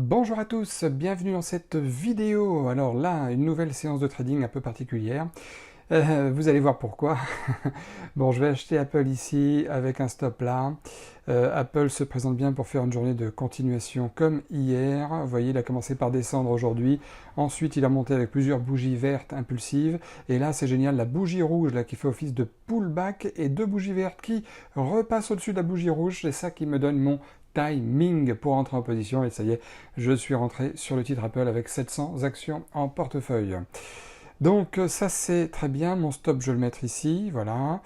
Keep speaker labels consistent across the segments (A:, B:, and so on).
A: Bonjour à tous, bienvenue dans cette vidéo. Alors là, une nouvelle séance de trading un peu particulière. Vous allez voir pourquoi. Bon, je vais acheter Apple ici avec un stop là. Apple se présente bien pour faire une journée de continuation comme hier. Vous voyez, il a commencé par descendre aujourd'hui. Ensuite, il a monté avec plusieurs bougies vertes impulsives. Et là, c'est génial, la bougie rouge là qui fait office de pullback et deux bougies vertes qui repassent au-dessus de la bougie rouge. C'est ça qui me donne mon timing pour entrer en position. Et ça y est, je suis rentré sur le titre Apple avec 700 actions en portefeuille. Donc ça c'est très bien, mon stop je vais le mettre ici, voilà.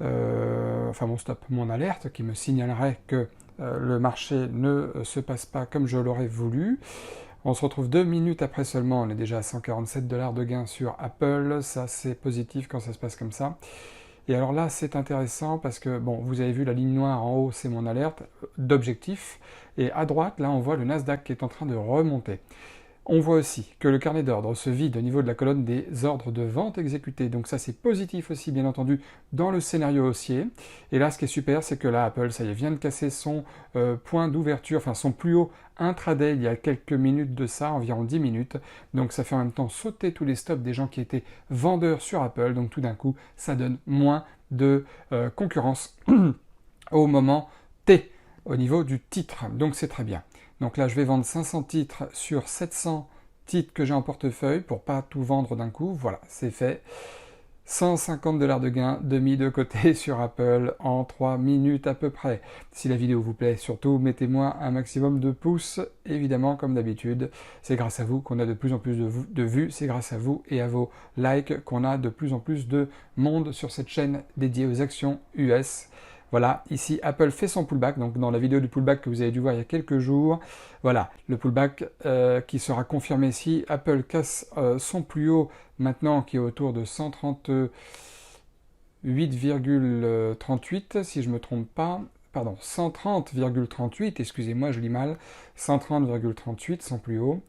A: Enfin mon stop, mon alerte qui me signalerait que le marché ne se passe pas comme je l'aurais voulu. On se retrouve 2 minutes après seulement, on est déjà à 147 $ de gain sur Apple, ça c'est positif quand ça se passe comme ça. Et alors là c'est intéressant parce que, bon, vous avez vu la ligne noire en haut, c'est mon alerte d'objectif, et à droite, là on voit le Nasdaq qui est en train de remonter. On voit aussi que le carnet d'ordre se vide au niveau de la colonne des ordres de vente exécutés. Donc ça c'est positif aussi bien entendu dans le scénario haussier. Et là ce qui est super c'est que là Apple ça y est vient de casser son point d'ouverture, enfin son plus haut intraday il y a quelques minutes de ça, environ 10 minutes. Donc ça fait en même temps sauter tous les stops des gens qui étaient vendeurs sur Apple. Donc tout d'un coup ça donne moins de concurrence au moment T, au niveau du titre. Donc c'est très bien. Donc là, je vais vendre 500 titres sur 700 titres que j'ai en portefeuille pour pas tout vendre d'un coup. Voilà, c'est fait. 150 $ de gain de mis de côté sur Apple en 3 minutes à peu près. Si la vidéo vous plaît, surtout mettez-moi un maximum de pouces, évidemment comme d'habitude. C'est grâce à vous qu'on a de plus en plus de vues, c'est grâce à vous et à vos likes qu'on a de plus en plus de monde sur cette chaîne dédiée aux actions US. Voilà, ici Apple fait son pullback, donc dans la vidéo du pullback que vous avez dû voir il y a quelques jours, voilà, le pullback qui sera confirmé si Apple casse son plus haut maintenant qui est autour de 138,38 si je ne me trompe pas, pardon, 130,38, excusez-moi je lis mal, 130,38 son plus haut.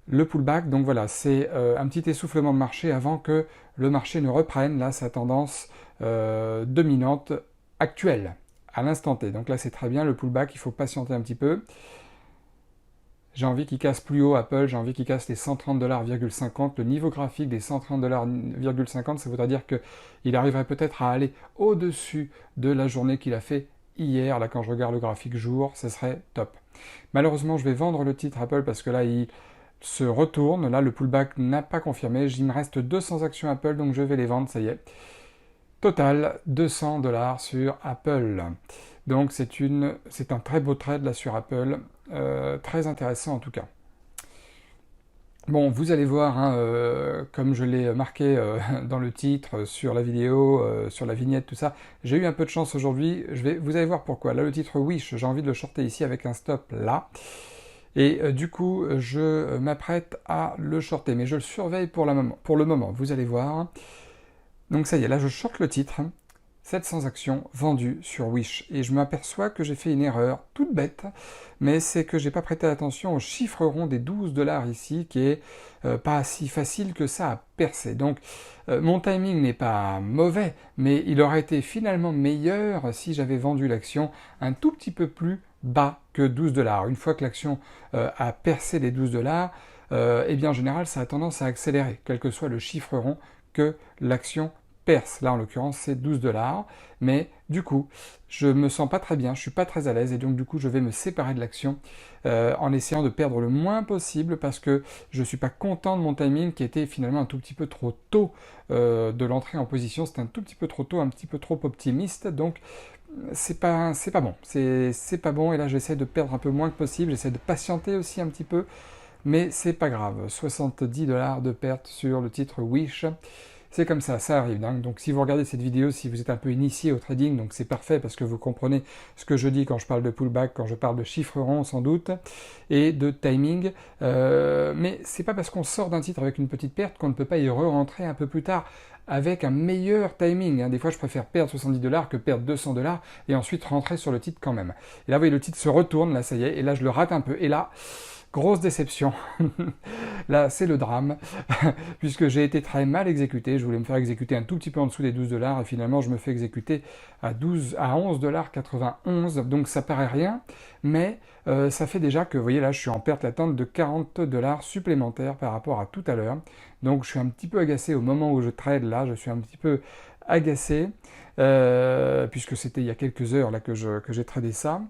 A: Le pullback, donc voilà, c'est un petit essoufflement de marché avant que le marché ne reprenne, là, sa tendance dominante actuelle, à l'instant T. Donc là, c'est très bien, le pullback, il faut patienter un petit peu. J'ai envie qu'il casse plus haut Apple, j'ai envie qu'il casse les 130,50 $. Le niveau graphique des 130,50 $, ça voudrait dire qu'il arriverait peut-être à aller au-dessus de la journée qu'il a fait hier. Là, quand je regarde le graphique jour, ce serait top. Malheureusement, je vais vendre le titre Apple parce que là, il se retourne. Là, le pullback n'a pas confirmé. Il me reste 200 actions Apple, donc je vais les vendre, ça y est. Total, 200 $ sur Apple. Donc c'est un très beau trade là sur Apple, très intéressant en tout cas. Bon, vous allez voir, hein, comme je l'ai marqué dans le titre, sur la vidéo, sur la vignette, tout ça, j'ai eu un peu de chance aujourd'hui, vous allez voir pourquoi. Là, le titre Wish, j'ai envie de le shorter ici avec un stop là. Et du coup, je m'apprête à le shorter, mais je le surveille pour le moment, vous allez voir. Donc ça y est, là je short le titre, 700 actions vendues sur Wish. Et je m'aperçois que j'ai fait une erreur toute bête, mais c'est que j'ai pas prêté attention au chiffre rond des 12 $ ici, qui est pas si facile que ça à percer. Donc mon timing n'est pas mauvais, mais il aurait été finalement meilleur si j'avais vendu l'action un tout petit peu plus bas que 12 $. Une fois que l'action a percé les 12 $, eh bien en général ça a tendance à accélérer, quel que soit le chiffre rond que l'action perce. Là en l'occurrence c'est 12 $, mais du coup je me sens pas très bien, je suis pas très à l'aise et donc du coup je vais me séparer de l'action en essayant de perdre le moins possible parce que je suis pas content de mon timing qui était finalement un tout petit peu trop tôt de l'entrée en position, c'était un tout petit peu trop tôt, un petit peu trop optimiste, donc c'est pas bon, c'est pas bon et là j'essaie de perdre un peu moins que possible, j'essaie de patienter aussi un petit peu, mais c'est pas grave, 70 $ de perte sur le titre Wish. C'est comme ça arrive. Hein. Donc si vous regardez cette vidéo, si vous êtes un peu initié au trading, donc c'est parfait parce que vous comprenez ce que je dis quand je parle de pullback, quand je parle de chiffres ronds sans doute, et de timing. Mais c'est pas parce qu'on sort d'un titre avec une petite perte qu'on ne peut pas y re-rentrer un peu plus tard. avec un meilleur timing. Des fois, je préfère perdre 70$ que perdre 200$ et ensuite rentrer sur le titre quand même. Et là, vous voyez, le titre se retourne, là, ça y est, et là, je le rate un peu. Et là, grosse déception. Là, c'est le drame, puisque j'ai été très mal exécuté. Je voulais me faire exécuter un tout petit peu en dessous des 12$, et finalement, je me fais exécuter à 11,91$. Donc, ça paraît rien, mais ça fait déjà que, vous voyez, là, je suis en perte latente de 40$ supplémentaires par rapport à tout à l'heure. Donc, je suis un petit peu agacé au moment où je trade, là, je suis un petit peu agacé, puisque c'était il y a quelques heures là que j'ai tradé ça.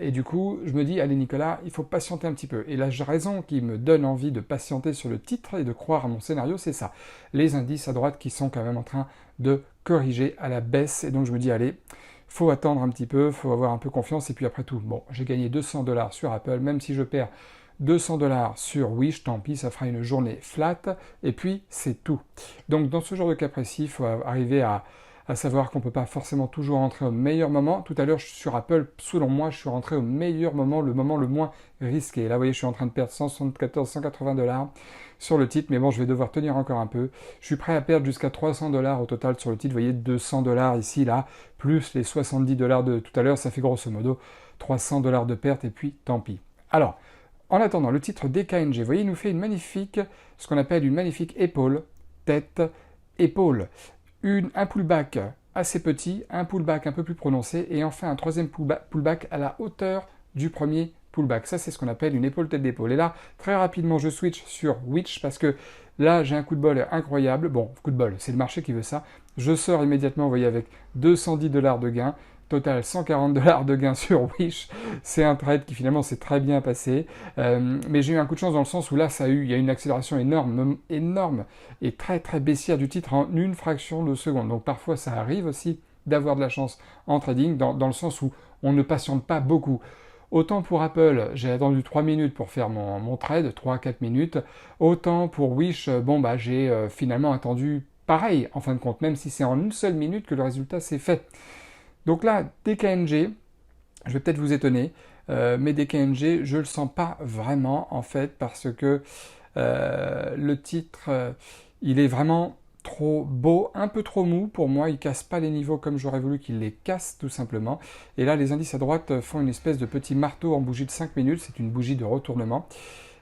A: Et du coup, je me dis, allez Nicolas, il faut patienter un petit peu. Et la raison qui me donne envie de patienter sur le titre et de croire à mon scénario, c'est ça. Les indices à droite qui sont quand même en train de corriger à la baisse. Et donc je me dis, allez, faut attendre un petit peu, faut avoir un peu confiance. Et puis après tout, bon, j'ai gagné 200$ sur Apple, même si je perds 200$ sur Wish, tant pis, ça fera une journée flat. Et puis, c'est tout. Donc dans ce genre de cas précis, il faut arriver à savoir qu'on ne peut pas forcément toujours rentrer au meilleur moment. Tout à l'heure, sur Apple, selon moi, je suis rentré au meilleur moment le moins risqué. Là, vous voyez, je suis en train de perdre 174, 180$ sur le titre, mais bon, je vais devoir tenir encore un peu. Je suis prêt à perdre jusqu'à 300$ au total sur le titre. Vous voyez, 200$ ici, là, plus les 70$ de tout à l'heure, ça fait grosso modo 300$ de perte, et puis tant pis. Alors, en attendant, le titre DKNG, vous voyez, il nous fait ce qu'on appelle une magnifique épaule, tête, épaule. Un pullback assez petit, un pullback un peu plus prononcé, et enfin un troisième pullback à la hauteur du premier pullback. Ça, c'est ce qu'on appelle une épaule tête d'épaule. Et là, très rapidement, je switch sur Witch parce que là, j'ai un coup de bol incroyable. Bon, coup de bol, c'est le marché qui veut ça. Je sors immédiatement, vous voyez, avec 210$ de gain. Total 140$ de gain sur Wish. C'est un trade qui finalement s'est très bien passé. Mais j'ai eu un coup de chance dans le sens où là, il y a une accélération énorme et très très baissière du titre en une fraction de seconde. Donc parfois, ça arrive aussi d'avoir de la chance en trading dans le sens où on ne patiente pas beaucoup. Autant pour Apple, j'ai attendu 3 minutes pour faire mon trade, 3-4 minutes. Autant pour Wish, j'ai finalement attendu pareil, en fin de compte, même si c'est en une seule minute que le résultat s'est fait. Donc là, DKNG, je vais peut-être vous étonner, mais DKNG, je ne le sens pas vraiment, en fait, parce que le titre, il est vraiment trop beau, un peu trop mou pour moi, il casse pas les niveaux comme j'aurais voulu qu'il les casse, tout simplement. Et là, les indices à droite font une espèce de petit marteau en bougie de 5 minutes, c'est une bougie de retournement.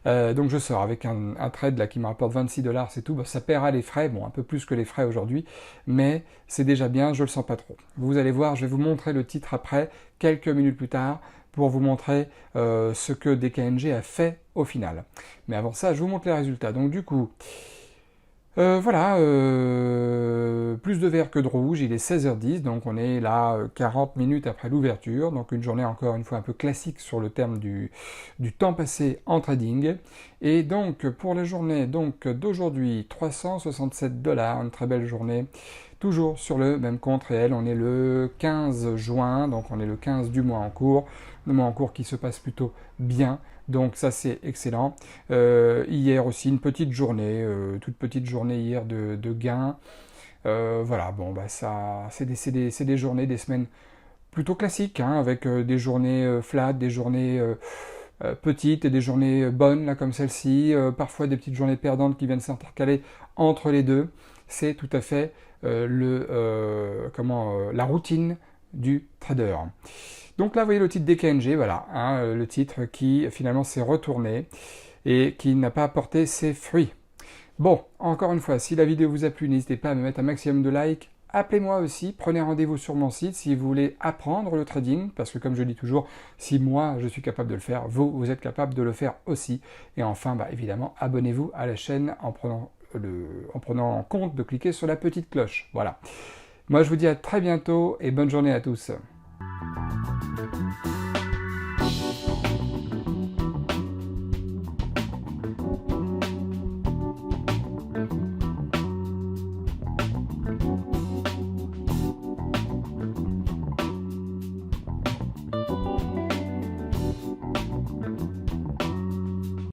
A: Donc je sors avec un trade là qui me rapporte 26$, c'est tout. Ça paiera les frais, bon un peu plus que les frais aujourd'hui, mais c'est déjà bien, je le sens pas trop. Vous allez voir, je vais vous montrer le titre après, quelques minutes plus tard, pour vous montrer ce que DKNG a fait au final. Mais avant ça, je vous montre les résultats. Donc du coup, voilà, plus de vert que de rouge, il est 16h10, donc on est là 40 minutes après l'ouverture, donc une journée encore une fois un peu classique sur le terme du temps passé en trading. Et donc pour la journée d'aujourd'hui, 367$, une très belle journée, toujours sur le même compte réel, on est le 15 juin, donc on est le 15 du mois en cours, le mois en cours qui se passe plutôt bien. Donc ça c'est excellent. Hier aussi une petite journée, toute petite journée hier de gains. Voilà, bon ça c'est des journées, des semaines plutôt classiques, avec des journées flat, des journées petites et des journées bonnes là comme celle-ci, parfois des petites journées perdantes qui viennent s'intercaler entre les deux. C'est tout à fait la routine du trader. Donc là, vous voyez le titre DKNG, voilà, le titre qui finalement s'est retourné et qui n'a pas apporté ses fruits. Bon, encore une fois, si la vidéo vous a plu, n'hésitez pas à me mettre un maximum de likes. Appelez-moi aussi, prenez rendez-vous sur mon site si vous voulez apprendre le trading, parce que comme je dis toujours, si moi je suis capable de le faire, vous êtes capable de le faire aussi. Et enfin, évidemment, abonnez-vous à la chaîne en prenant en compte de cliquer sur la petite cloche. Voilà. Moi, je vous dis à très bientôt et bonne journée à tous.